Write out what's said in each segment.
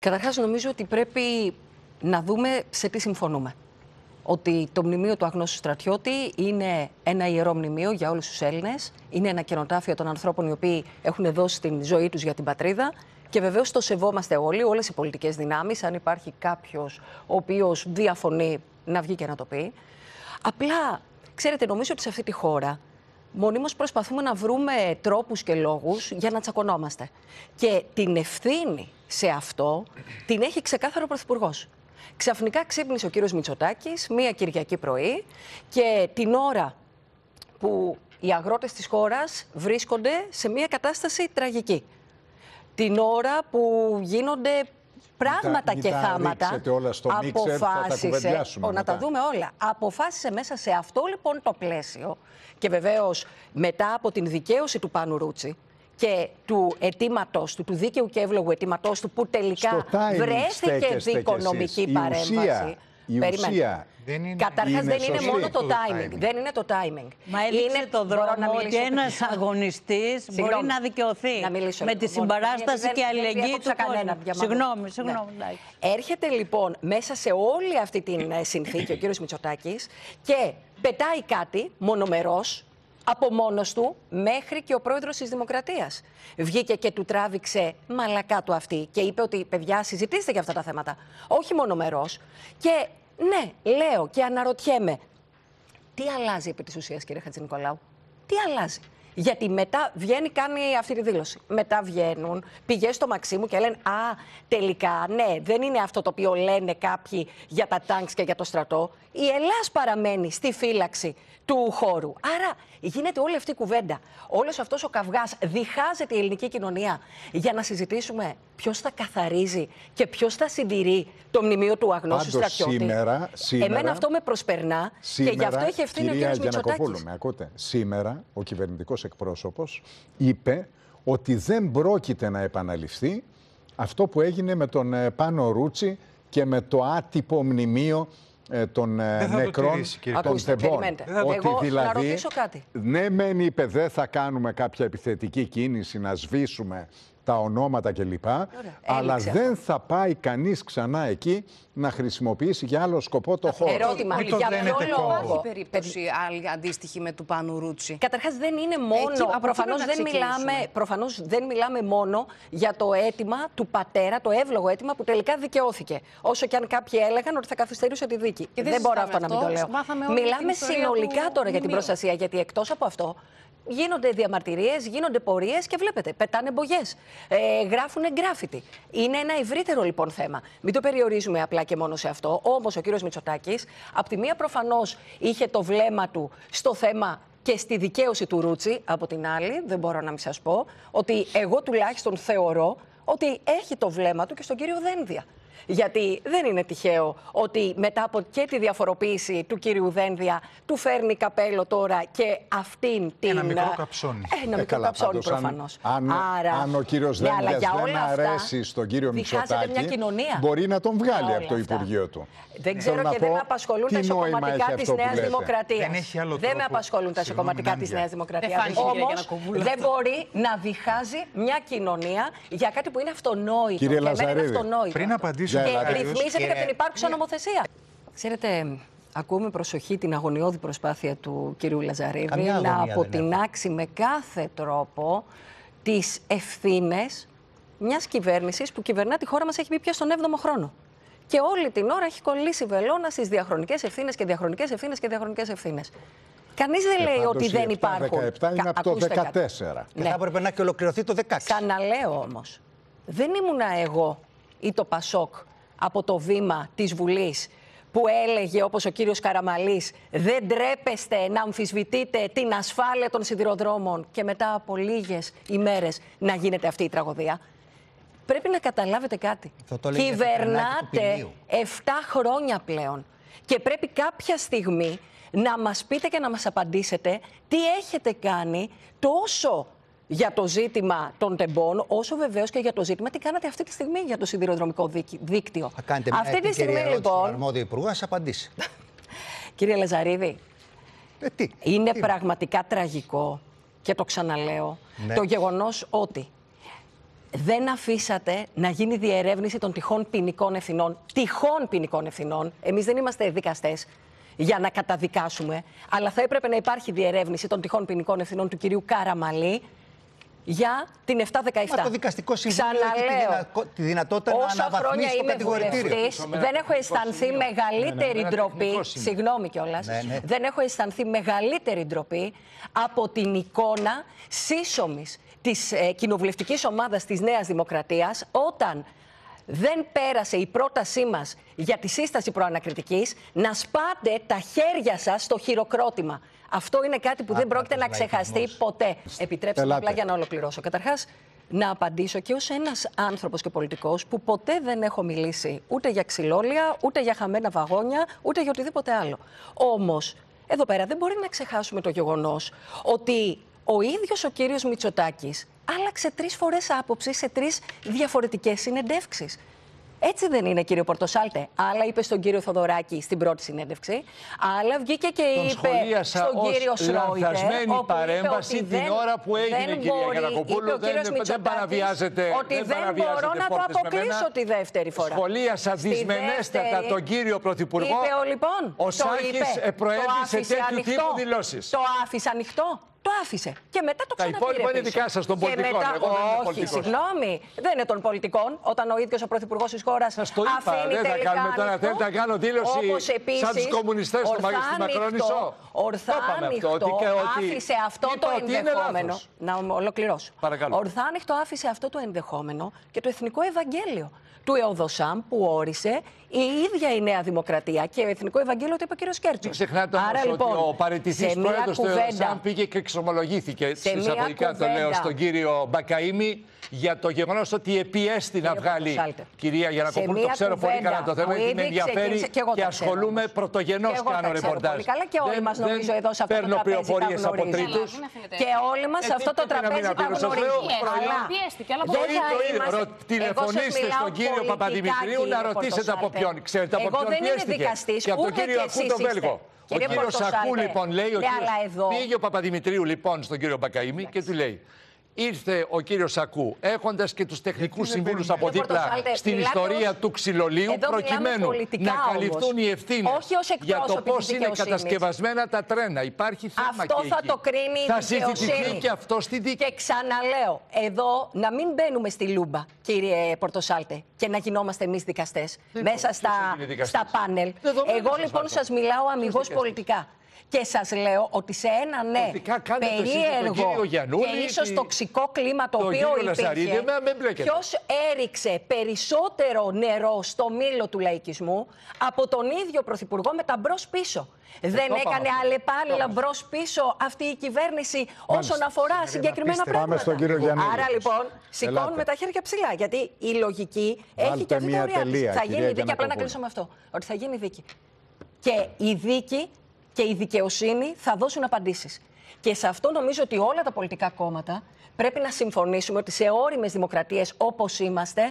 Καταρχάς, νομίζω ότι πρέπει να δούμε σε τι συμφωνούμε. Ότι το μνημείο του αγνώστου στρατιώτη είναι ένα ιερό μνημείο για όλους τους Έλληνες. Είναι ένα κενοτάφιο των ανθρώπων οι οποίοι έχουν δώσει την ζωή τους για την πατρίδα. Και βεβαίως το σεβόμαστε όλοι, όλες οι πολιτικές δυνάμεις. Αν υπάρχει κάποιος ο οποίος διαφωνεί, να βγει και να το πει. Απλά, ξέρετε, νομίζω ότι σε αυτή τη χώρα μονίμως προσπαθούμε να βρούμε τρόπους και λόγους για να τσακωνόμαστε. Και την ευθύνη σε αυτό την έχει ξεκάθαρο ο Πρωθυπουργός. Ξαφνικά ξύπνησε ο κύριος Μητσοτάκης μία Κυριακή πρωί και την ώρα που οι αγρότες της χώρας βρίσκονται σε μία κατάσταση τραγική. Την ώρα που γίνονται πράγματα και θάματα, όλα στο αποφάσισε, να τα δούμε όλα, αποφάσισε μέσα σε αυτό λοιπόν το πλαίσιο και βεβαίως μετά από την δικαίωση του Πάνου Ρούτσι και του αιτήματος του, του δίκαιου και εύλογου αιτήματος του, που τελικά βρέθηκε δικονομική παρέμβαση. Η ουσία. Καταρχάς δεν είναι μόνο το timing. Δεν είναι το timing. Μα έδειξε το δρόμο ότι ένας αγωνιστής μπορεί να δικαιωθεί με τη συμπαράσταση και αλληλεγγύη του κόσμου. Συγγνώμη. Έρχεται λοιπόν μέσα σε όλη αυτή την συνθήκη ο κύριος Μητσοτάκης και πετάει κάτι μονομερός, από μόνος του, μέχρι και ο πρόεδρος της Δημοκρατίας βγήκε και του τράβηξε μαλακά του αυτή και είπε ότι παιδιά συζητήστε για αυτά τα θέματα, όχι μονομερός. Και ναι, λέω και αναρωτιέμαι, τι αλλάζει επί της ουσίας, κύριε Χατζηνικολάου, τι αλλάζει? Γιατί μετά βγαίνει, κάνει αυτή τη δήλωση. Μετά βγαίνουν πηγές στο Μαξίμου και λένε «Α, τελικά, ναι, δεν είναι αυτό το οποίο λένε κάποιοι για τα τάγκς και για το στρατό. Η Ελλάς παραμένει στη φύλαξη του χώρου». Άρα γίνεται όλη αυτή η κουβέντα. Όλος αυτός ο καυγάς, διχάζεται η ελληνική κοινωνία για να συζητήσουμε ποιος θα καθαρίζει και ποιος θα συντηρεί το μνημείο του αγνώστου στρατιώτη. Σήμερα, εμένα αυτό με προσπερνά και γι' αυτό έχει ευθύνη ο κ. Μητσοτάκης. Με ακούτε. Σήμερα ο κυβερνητικός εκπρόσωπος είπε ότι δεν πρόκειται να επαναληφθεί αυτό που έγινε με τον Πάνο Ρούτσι και με το άτυπο μνημείο των νεκρών των Θεβών. Ότι δηλαδή, να ρωτήσω κάτι. Ναι, μεν είπε δεν θα κάνουμε κάποια επιθετική κίνηση να σβήσουμε τα ονόματα κλπ. Αλλά δεν θα πάει κανείς ξανά εκεί να χρησιμοποιήσει για άλλο σκοπό το χώρο. Ερώτημα, για ποιο λόγο υπάρχει περίπτωση άλλη αντίστοιχη με του Πάνου Ρούτσι? Καταρχάς δεν είναι μόνο, προφανώς δεν μιλάμε μόνο για το αίτημα του πατέρα, το εύλογο αίτημα που τελικά δικαιώθηκε. Όσο και αν κάποιοι έλεγαν ότι θα καθυστερούσε τη δίκη. Δεν μπορώ αυτό να μην το λέω. Μιλάμε συνολικά τώρα για την προστασία, γιατί εκτός από αυτό γίνονται διαμαρτυρίες, γίνονται πορείες και βλέπετε, πετάνε μπογιές, γράφουν γκράφιτι. Είναι ένα ευρύτερο λοιπόν θέμα. Μην το περιορίζουμε απλά και μόνο σε αυτό. Όμως ο κύριος Μητσοτάκης, από τη μία προφανώς είχε το βλέμμα του στο θέμα και στη δικαίωση του Ρούτσι, από την άλλη, δεν μπορώ να μην σας πω, ότι εγώ τουλάχιστον θεωρώ ότι έχει το βλέμμα του και στον κύριο Δένδια. Γιατί δεν είναι τυχαίο ότι μετά από και τη διαφοροποίηση του κύριου Δένδια του φέρνει καπέλο τώρα και αυτήν την... Ένα μικρό καψόνι. Ένα μικρό καψόνι προφανώς. Αν ο κύριος Δένδιας δεν αρέσει στον κύριο Μητσοτάκη, μπορεί να τον βγάλει από το Υπουργείο του. Δεν ξέρω και δεν με απασχολούν τα εσωκομματικά της Νέας Δημοκρατίας. Δεν με απασχολούν τα εσωκομματικά της Νέας Δημοκρατίας. Όμως δεν μπορεί να διχάζει μια κοινωνία για κάτι που είναι αυτονόητο. Κύριε Λαζαρίδη, πριν απαντήσω και ρυθμίζεται και από την υπάρχουσα νομοθεσία. Ξέρετε, ακούμε προσοχή την αγωνιώδη προσπάθεια του κυρίου Λαζαρίδη να αποτινάξει με κάθε τρόπο τις ευθύνες μιας κυβέρνησης που κυβερνά τη χώρα μας, έχει μπει πια στον 7ο χρόνο. Και όλη την ώρα έχει κολλήσει βελόνα στις διαχρονικές ευθύνες και διαχρονικές ευθύνες και διαχρονικές ευθύνες. Κανείς δεν λέει ότι δεν υπάρχουν. 17 είναι από το 14. Και θα έπρεπε να και ολοκληρωθεί το 16. Ξαναλέω όμως, δεν ήμουνα εγώ ή το Πασόκ από το βήμα της Βουλής που έλεγε, όπως ο κύριος Καραμαλής, δεν τρέπεστε να αμφισβητείτε την ασφάλεια των σιδηροδρόμων και μετά από λίγες ημέρες να γίνεται αυτή η τραγωδία. Πρέπει να καταλάβετε κάτι. Κυβερνάτε 7 χρόνια πλέον και πρέπει κάποια στιγμή να μας πείτε και να μας απαντήσετε τι έχετε κάνει τόσο για το ζήτημα των τεμπών, όσο βεβαίως και για το ζήτημα τι κάνατε αυτή τη στιγμή για το σιδηροδρομικό δίκτυο. Θα κάνετε μια αυτή τη στιγμή λοιπόν. Αρμόδιο υπουργό, ας απαντήσει. Κύριε Λαζαρίδη, είναι πραγματικά τραγικό και το ξαναλέω το γεγονός ότι δεν αφήσατε να γίνει διερεύνηση των τυχόν ποινικών ευθυνών. Τυχόν ποινικών ευθυνών. Εμείς δεν είμαστε δικαστές για να καταδικάσουμε, αλλά θα έπρεπε να υπάρχει διερεύνηση των τυχόν ποινικών ευθυνών του κυρίου Καραμαλή για την 717. Μα το δικαστικό συμβούλιο έχει τη δυνατότητα να αναβαθμίσει το κατηγορητήριο. Δεν έχω αισθανθεί μεγαλύτερη ντροπή. Συγγνώμη κιόλας. Δεν έχω αισθανθεί μεγαλύτερη ντροπή από την εικόνα σύσσωμης της κοινοβουλευτικής ομάδας της Νέας Δημοκρατίας, όταν δεν πέρασε η πρότασή μας για τη σύσταση προανακριτικής, να σπάτε τα χέρια σας στο χειροκρότημα. Αυτό είναι κάτι που δεν πρόκειται να ξεχαστεί ποτέ. Επιτρέψτε μου απλά για να ολοκληρώσω. Καταρχάς, να απαντήσω και ως ένας άνθρωπος και πολιτικός που ποτέ δεν έχω μιλήσει ούτε για ξυλόλια, ούτε για χαμένα βαγόνια, ούτε για οτιδήποτε άλλο. Όμως, εδώ πέρα δεν μπορεί να ξεχάσουμε το γεγονός ότι ο ίδιος ο κύριος Μητσοτάκης άλλαξε 3 φορές άποψη σε 3 διαφορετικές συνεντεύξεις. Έτσι δεν είναι, κύριο Πορτοσάλτε? Άλλα είπε στον κύριο Θοδωράκη στην πρώτη συνέντευξη, άλλα βγήκε και είπε στον κύριο Σρόιτερ. Λανθασμένη παρέμβαση την ώρα που έγινε, κυρία Γιαννακοπούλου. Δεν παραβιάζεται. Ότι δεν μπορώ να το αποκλείσω τη δεύτερη φορά. Σχολίασα δυσμενέστατα τον κύριο Πρωθυπουργό. Είπε λοιπόν. Ο Σάκης προέβησε τέτοιου τύπου δηλώσεις. Το άφησε ανοιχτό. Το άφησε. Και μετά το ξαναπήρε. Τα υπόλοιπα είναι δικά σας των πολιτικών. Όχι, συγγνώμη. Δεν είναι των πολιτικών. Όταν ο ίδιος ο πρωθυπουργός της χώρας σας το είπα, δεν θα κάνουμε τώρα. Θέλετε να κάνω δήλωση σαν τους κομμουνιστές στη Μακρόνισσο. Ορθά ανοιχτό άφησε αυτό το ενδεχόμενο. Να ολοκληρώσω. Ορθά ανοιχτό άφησε αυτό το ενδεχόμενο και το Εθνικό Ευαγγέλιο του ΕΟΔΟΣΑΜ που όρισε η ίδια η Νέα Δημοκρατία και ο Εθνικό Ευαγγέλιο το είπε ο κύριος Κέρτσος. Μην ξεχνάτε όμως ότι ο παραιτηθής πρόεδρος του ΕΟΔΟΣΑΜ πήγε και εξομολογήθηκε εισαγωγικά το λέω στον κύριο Μπακαΐμη για το γεγονός ότι επιέστη να βγάλει. Κυρία Γιαννακοπούλου, το ξέρω πολύ καλά το θέμα, γιατί με ενδιαφέρει και ασχολούμαι πρωτογενώς, κάνω ρεπορτάζ. Και όλοι μας νομίζω εδώ σε αυτό το τραπέζι πληροφορίες από τρίτους. Και όλοι μας σε αυτό το τραπέζι τα γνωρίζουμε. Τηλεφωνήστε στον κύριο Παπαδημητρίου να ρωτήσετε από ποιον. Ξέρετε από ποιον πιέστηκε? Και από τον κύριο Ακού τον Βέλγο. Ο κύριος Σακού λοιπόν λέει, πήγε ο Παπαδημητρίου λοιπόν στον κύριο Μπακαΐμη και του λέει: ήρθε ο κύριος Σακού, έχοντας και τους τεχνικούς συμβούλους από δίπλα στην ιστορία του ξυλολίου, προκειμένου να καλυφθούν οι ευθύνες για το πώς είναι κατασκευασμένα τα τρένα. Υπάρχει θέμα αυτό και θα εκεί. Το κρίνει η θα δικαιοσύνη. συζητηθεί και αυτό στη δίκη. Και ξαναλέω, εδώ να μην μπαίνουμε στη λούμπα, κύριε Πορτοσάλτε, και να γινόμαστε εμείς δικαστές μέσα στα πάνελ. Εγώ λοιπόν σας μιλάω αμιγώς πολιτικά. Και σας λέω ότι σε ένα περίεργο και ίσως τοξικό κλίμα το οποίο υπήρχε, ποιος έριξε περισσότερο νερό στο μήλο του λαϊκισμού από τον ίδιο Πρωθυπουργό με τα μπρος-πίσω. Δεν έκανε αλλεπάλληλα μπρος-πίσω αυτή η κυβέρνηση όσον αφορά συγκεκριμένα πράγματα. Άρα λοιπόν σηκώνουμε τα χέρια ψηλά, γιατί η λογική έχει και αυτή την ωριά της. Θα γίνει δίκη, απλά να κλείσω με αυτό, ότι θα γίνει δίκη. Και η δίκη και η δικαιοσύνη θα δώσουν απαντήσεις. Και σε αυτό νομίζω ότι όλα τα πολιτικά κόμματα πρέπει να συμφωνήσουμε ότι σε ώριμες δημοκρατίες όπως είμαστε,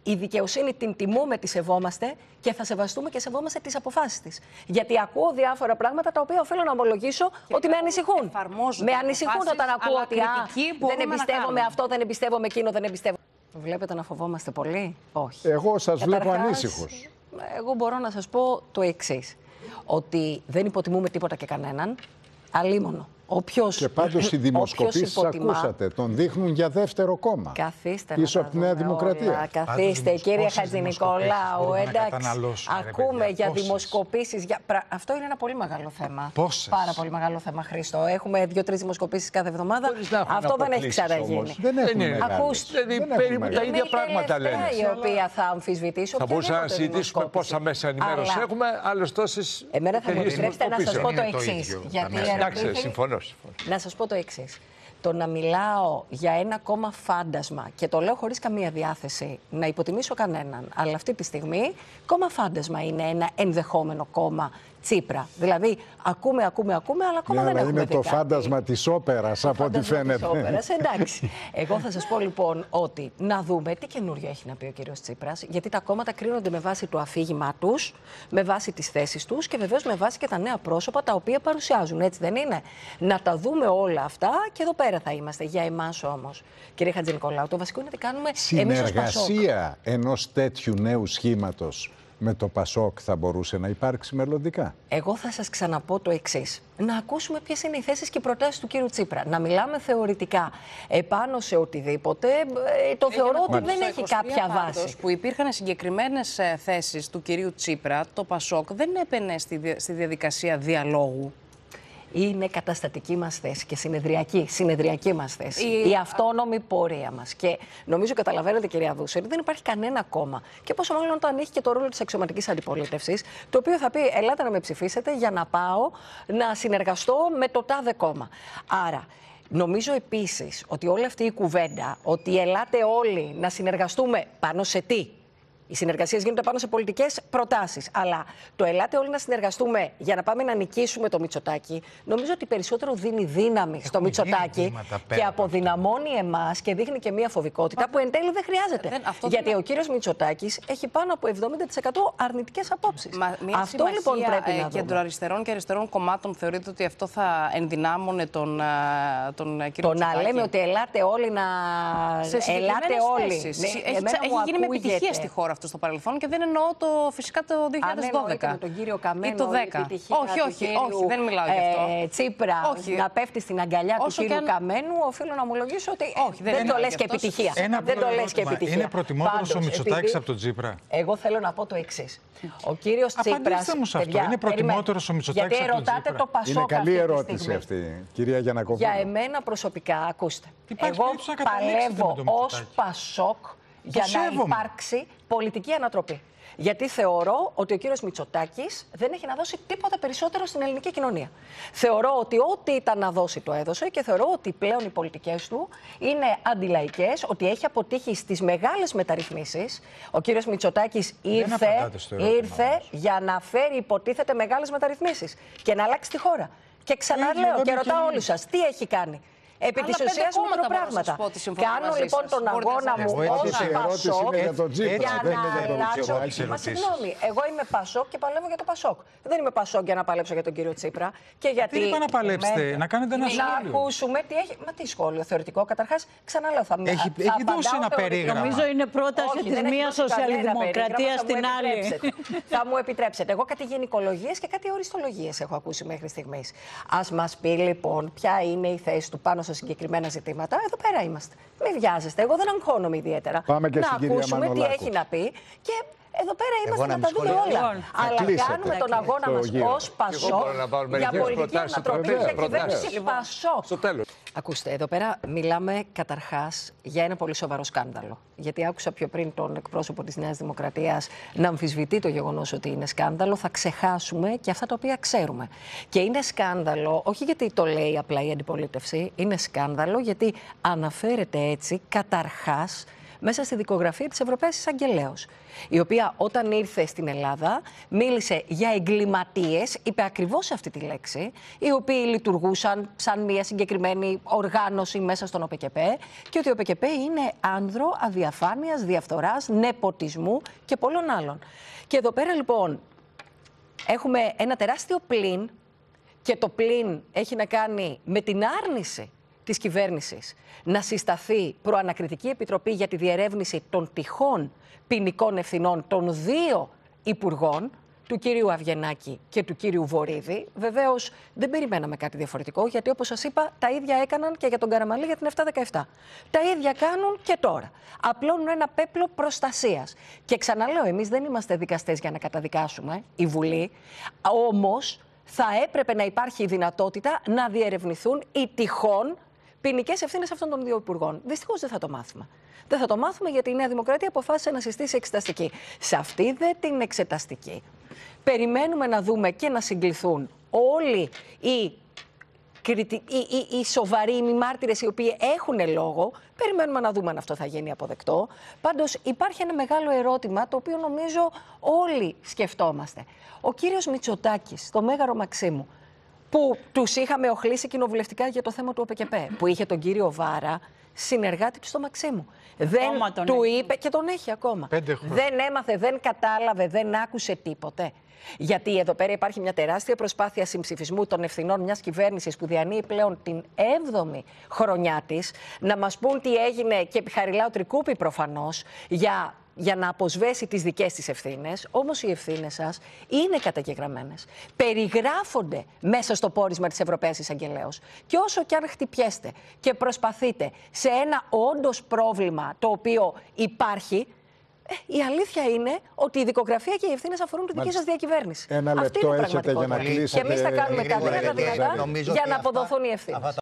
η δικαιοσύνη την τιμούμε, τη σεβόμαστε και θα σεβαστούμε και σεβόμαστε τις αποφάσεις της. Γιατί ακούω διάφορα πράγματα τα οποία οφείλω να ομολογήσω ότι με ανησυχούν. Με ανησυχούν όταν ακούω ότι δεν εμπιστεύομαι αυτό, δεν εμπιστεύομαι εκείνο, δεν εμπιστεύομαι. Βλέπετε να φοβόμαστε πολύ? Όχι. Εγώ σας βλέπω ανήσυχους. Εγώ μπορώ να σας πω το εξής. Ότι δεν υποτιμούμε τίποτα και κανέναν, αλίμονο. Και πάντως οι δημοσκοπήσεις ακούσατε, τον δείχνουν για δεύτερο κόμμα. Καθίστε πίσω από τη Νέα Δημοκρατία. Καθίστε, κύριε Χατζηνικολάου, εντάξει. Ακούμε για δημοσκοπήσεις. Αυτό είναι ένα πολύ μεγάλο θέμα. Πόσες? Πάρα πολύ μεγάλο θέμα, Χρήστο. Έχουμε 2-3 δημοσκοπήσεις κάθε εβδομάδα. Αυτό δεν έχει ξαναγίνει. Ακούστε, περίπου τα ίδια πράγματα λένε. Η οποία θα αμφισβητήσω. Θα μπορούσαμε να συζητήσουμε πόσα μέσα ενημέρωση έχουμε, άλλες τόσες. Εμένα θα μου επιτρέψετε να σας πω το εξής. Εντάξει, συμφωνώ. Να σας πω το εξής. Το να μιλάω για ένα κόμμα φάντασμα, και το λέω χωρίς καμία διάθεση να υποτιμήσω κανέναν, αλλά αυτή τη στιγμή κόμμα φάντασμα είναι ένα ενδεχόμενο κόμμα Τσίπρα. Δηλαδή, ακούμε, αλλά ακόμα δεν έχουμε είναι δει το κάτι. φάντασμα της όπερας, από ό,τι φαίνεται. Εντάξει. Εγώ θα σας πω λοιπόν ότι να δούμε τι καινούριο έχει να πει ο κύριος Τσίπρας, γιατί τα κόμματα κρίνονται με βάση το αφήγημά τους, με βάση τις θέσεις τους και βεβαίως με βάση και τα νέα πρόσωπα τα οποία παρουσιάζουν. Έτσι δεν είναι? Να τα δούμε όλα αυτά και εδώ πέρα θα είμαστε. Για εμάς όμως, κύριε Χατζηνικολάου, το βασικό είναι τι κάνουμε εμείς ως Πασόκ. Συνεργασία ενός τέτοιου νέου σχήματος με το Πασόκ θα μπορούσε να υπάρξει μελλοντικά? Εγώ θα σας ξαναπώ το εξής. Να ακούσουμε ποιες είναι οι θέσεις και οι προτάσεις του κύριου Τσίπρα. Να μιλάμε θεωρητικά επάνω σε οτιδήποτε, το θεωρώ ότι δεν έχει κάποια βάση. Που υπήρχαν συγκεκριμένες θέσεις του κυρίου Τσίπρα, το Πασόκ δεν έπαινε στη διαδικασία διαλόγου. Είναι καταστατική μας θέση και συνεδριακή μας θέση. Η αυτόνομη πορεία μας. Και νομίζω καταλαβαίνετε, κυρία Δούση, ότι δεν υπάρχει κανένα κόμμα. Και πόσο μάλλον όταν έχει και το ρόλο της αξιωματικής αντιπολίτευσης, το οποίο θα πει: ελάτε να με ψηφίσετε για να πάω να συνεργαστώ με το τάδε κόμμα. Άρα, νομίζω επίσης ότι όλη αυτή η κουβέντα, ότι ελάτε όλοι να συνεργαστούμε πάνω σε τι? Οι συνεργασίες γίνονται πάνω σε πολιτικές προτάσεις. Αλλά το ελάτε όλοι να συνεργαστούμε για να πάμε να νικήσουμε το Μητσοτάκη, νομίζω ότι περισσότερο δίνει δύναμη στο Μητσοτάκη και αποδυναμώνει εμάς και δείχνει και μια φοβικότητα που εν τέλει δεν χρειάζεται. Γιατί ο κύριος Μητσοτάκης έχει πάνω από 70% αρνητικές απόψεις. Αυτό λοιπόν πρέπει να δούμε. Κεντροαριστερών και αριστερών κομμάτων θεωρείτε ότι αυτό θα ενδυνάμωνε τον κύριο Μητσοτάκη? Το να λέμε ότι ελάτε όλοι να. Ελάτε όλοι. Έχει γίνει με επιτυχία στη χώρα στο παρελθόν και δεν εννοώ φυσικά το 2012. Με τον κύριο Καμένο, ή το 10. Όχι, δεν μιλάω γι' αυτό. Τσίπρα, να πέφτει στην αγκαλιά του κύριου Καμένου, οφείλω να ομολογήσω ότι δεν το λες και επιτυχία. Δεν το λες και επιτυχία. Είναι προτιμότερος ο Μητσοτάκης από τον Τσίπρα? Εγώ θέλω να πω το εξής. Ο κύριος Τσίπρας. Απαντήστε μου σε αυτό. Είναι προτιμότερος ο Μητσοτάκης από τον Τσίπρα? Το Πασόκ. Είναι καλή ερώτηση αυτή, κυρία Γιαννακοπούλου. Για εμένα προσωπικά, ακούστε. Εγώ παλεύω ως Πασόκ για να υπάρξει πολιτική ανατροπή. Γιατί θεωρώ ότι ο κύριος Μητσοτάκης δεν έχει να δώσει τίποτα περισσότερο στην ελληνική κοινωνία. Θεωρώ ότι ό,τι ήταν να δώσει το έδωσε και θεωρώ ότι πλέον οι πολιτικές του είναι αντιλαϊκές, ότι έχει αποτύχει στις μεγάλες μεταρρυθμίσεις. Ο κύριος Μητσοτάκης ήρθε για να φέρει υποτίθεται μεγάλες μεταρρυθμίσεις και να αλλάξει τη χώρα. Και ξαναλέω και ρωτάω όλους σας, τι έχει κάνει? Επί της ουσίας μικροπράγματα. Κάνω λοιπόν τον αγώνα μου ως Πασόκ για να αλλάξω. Μα συγγνώμη, εγώ είμαι Πασόκ και παλεύω για το Πασόκ. Δεν είμαι Πασόκ για να παλέψω για τον κύριο Τσίπρα. Και γιατί. Τι είπα να παλέψετε, να κάνετε ένα σχόλιο? Να ακούσουμε τι έχει. Μα τι σχόλιο, θεωρητικό? Καταρχάς, ξαναλέω, θα μιλήσω. Έχει δώσει ένα περίγραμμα. Νομίζω είναι πρόταση της μίας σοσιαλδημοκρατίας στην άλλη. Θα μου επιτρέψετε. Εγώ κάτι γενικολογίες και κάτι οριστολογίες έχω ακούσει μέχρι στιγμής. Ας μας πει λοιπόν ποια είναι η θέση του πάνω σε συγκεκριμένα ζητήματα. Εδώ πέρα είμαστε. Μην βιάζεστε. Εγώ δεν αγχώνομαι ιδιαίτερα. Πάμε και να στην ακούσουμε τι έχει να πει και εδώ πέρα είμαστε να τα δούμε όλα. Αλλά κάνουμε τον αγώνα μας ως Πασόκ για πολιτική ανατροπή, για κυβέρνηση Πασόκ. Στο τέλος. Ακούστε, εδώ πέρα μιλάμε καταρχάς για ένα πολύ σοβαρό σκάνδαλο. Γιατί άκουσα πιο πριν τον εκπρόσωπο της Νέας Δημοκρατίας να αμφισβητεί το γεγονός ότι είναι σκάνδαλο. Θα ξεχάσουμε και αυτά τα οποία ξέρουμε. Και είναι σκάνδαλο, όχι γιατί το λέει απλά η αντιπολίτευση, είναι σκάνδαλο γιατί αναφέρεται έτσι καταρχάς μέσα στη δικογραφία της Ευρωπαίας Εισαγγελέως, η οποία όταν ήρθε στην Ελλάδα μίλησε για εγκληματίες, είπε ακριβώς αυτή τη λέξη, οι οποίοι λειτουργούσαν σαν μια συγκεκριμένη οργάνωση μέσα στον ΟΠΚΠ και ότι ο ΟΠΚΠ είναι άνδρο αδιαφάνειας, διαφθοράς, νεποτισμού και πολλών άλλων. Και εδώ πέρα λοιπόν έχουμε ένα τεράστιο πλην και το πλην έχει να κάνει με την άρνηση της κυβέρνησης να συσταθεί προανακριτική επιτροπή για τη διερεύνηση των τυχών ποινικών ευθυνών των δύο υπουργών, του κύριου Αυγενάκη και του κύριου Βορίδη. Βεβαίως δεν περιμέναμε κάτι διαφορετικό, γιατί όπως σας είπα τα ίδια έκαναν και για τον Καραμανλή για την 717. Τα ίδια κάνουν και τώρα. Απλώνουν ένα πέπλο προστασίας. Και ξαναλέω, εμείς δεν είμαστε δικαστές για να καταδικάσουμε, η Βουλή, όμως θα έπρεπε να υπάρχει η δυνατότητα να διερευνηθούν οι τυχόν ποινικές ευθύνες αυτών των δύο υπουργών. Δυστυχώς δεν θα το μάθουμε. Δεν θα το μάθουμε γιατί η Νέα Δημοκρατία αποφάσισε να συστήσει εξεταστική. Σε αυτή δε την εξεταστική περιμένουμε να δούμε και να συγκληθούν όλοι οι οι σοβαροί, οι μη μάρτυρες οι οποίοι έχουν λόγο. Περιμένουμε να δούμε αν αυτό θα γίνει αποδεκτό. Πάντως υπάρχει ένα μεγάλο ερώτημα το οποίο νομίζω όλοι σκεφτόμαστε. Ο κύριος Μητσοτάκης, το Μέγαρο Μαξίμου, που τους είχαμε οχλήσει κοινοβουλευτικά για το θέμα του ΟΠΚΠ, που είχε τον κύριο Βάρα συνεργάτη του στο Μαξίμου. Δεν του είπε, και τον έχει ακόμα. Δεν έμαθε, δεν κατάλαβε, δεν άκουσε τίποτε. Γιατί εδώ πέρα υπάρχει μια τεράστια προσπάθεια συμψηφισμού των ευθυνών μιας κυβέρνησης που διανύει πλέον την 7η χρονιά της, να μας πούν τι έγινε, και επιχαριλάω Τρικούπη προφανώς, για να αποσβέσει τις δικές της ευθύνες. Όμως οι ευθύνες σας είναι καταγεγραμμένες. Περιγράφονται μέσα στο πόρισμα της Ευρωπαίας Εισαγγελέως. Και όσο κι αν χτυπιέστε και προσπαθείτε σε ένα όντως πρόβλημα το οποίο υπάρχει, η αλήθεια είναι ότι η δικογραφία και οι ευθύνες αφορούν τη δική σας διακυβέρνηση. Ένα λεπτό έχετε για να κλείσετε. Και εμείς θα κάνουμε τα δυνατά για να αποδοθούν οι ευθύνες.